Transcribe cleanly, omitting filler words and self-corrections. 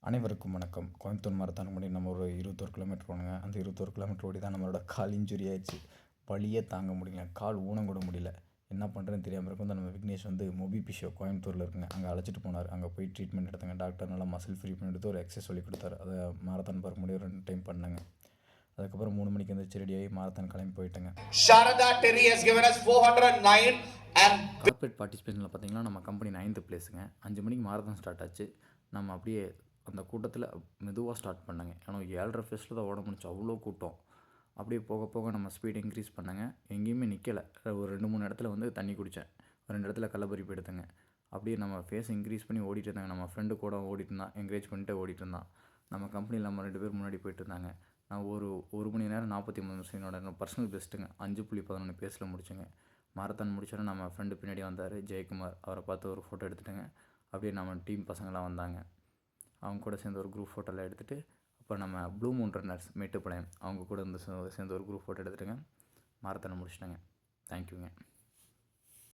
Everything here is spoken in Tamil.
அனைவருக்கும் வணக்கம். கோயம்புத்தூர் மாரத்தான் முன்னாடி நம்ம ஒரு 21 கிலோமீட்டர் போனோங்க. அந்த 21 கிலோமீட்டர் ஓடி தான் நம்மளோட கால் இன்ஜுரி ஆயிடுச்சு. வலியே தாங்க முடியல. கால் ஊனம் கூட முடியல. என்ன பண்ணுறதுன்னு தெரியாமல் இருக்கும். நம்ம விக்னேஷ் வந்து மொபி பிஷோ கோயம்புத்தூரில் இருக்குங்க. அங்கே அழைச்சிட்டு போனார். அங்கே போய் ட்ரீட்மெண்ட் எடுத்தாங்க. டாக்டர் நல்லா மசில் ஃப்ரீ பண்ணி எடுத்து ஒரு எக்ஸசைஸ் சொல்லி கொடுத்தாரு. அதை மாரத்தான் பார்க்க முடியும் 2 டைம் பண்ணேங்க. அதுக்கப்புறம் 3 மணிக்கு வந்து ரெடியாகி மாரத்தான் கிளம்பி போயிட்டேங்க. Sharada Terry has given us 409 and corporate பார்ட்டிசிபேஷனில் பார்த்தீங்கன்னா நம்ம கம்பெனி 9th பிளேஸுங்க. 5 மணிக்கு மாரத்தான் ஸ்டார்ட் ஆச்சு. நம்ம அப்படியே அந்த கூட்டத்தில் மெதுவாக ஸ்டார்ட் பண்ணேங்க. ஏன்னா 7:30 ஃபேஸில் தான் ஓட முடிச்சு. அவ்வளோ கூட்டம். அப்படியே போக போக நம்ம ஸ்பீட் இன்க்ரீஸ் பண்ணேங்க. எங்கேயுமே நிற்கலை. ஒரு 2-3 இடத்துல வந்து தண்ணி குடித்தேன். 2 இடத்துல கள்ளப்பறிப்பு எடுத்தேங்க. அப்படியே நம்ம ஃபேஸ் இன்க்ரீஸ் பண்ணி ஓடிட்டு இருந்தாங்க. நம்ம ஃப்ரெண்டு கூட ஓடிட்டு இருந்தான். என்கரேஜ் பண்ணிட்டு ஓடிட்டு இருந்தான். நம்ம கம்பெனியில் நம்ம 2 பேர் முன்னாடி போயிட்டு இருந்தாங்க. நான் ஒரு மணி நேரம் 43 நிமிஷம் என்னோட பர்சனல் பெஸ்ட்டுங்க. 5.11 பேஸில் முடிச்சேங்க. மாரத்தான் முடிச்சோன்னே நம்ம ஃப்ரெண்டு பின்னாடி வந்தார் ஜெயக்குமார். அவரை பார்த்து ஒரு ஃபோட்டோ எடுத்துட்டேங்க. அப்படியே நம்ம டீம் பசங்களாம் வந்தாங்க. அவங்க கூட சேர்ந்து ஒரு குரூப் ஃபோட்டோலாம் எடுத்துகிட்டு அப்புறம் நம்ம ப்ளூ மூன் ரன்னர்ஸ் மேட்டுப்பாளையம் அவங்க கூட சேர்ந்து ஒரு குரூப் ஃபோட்டோ எடுத்துட்டுங்க மாரத்தானை முடிச்சிட்டேங்க. தேங்க்யூங்க.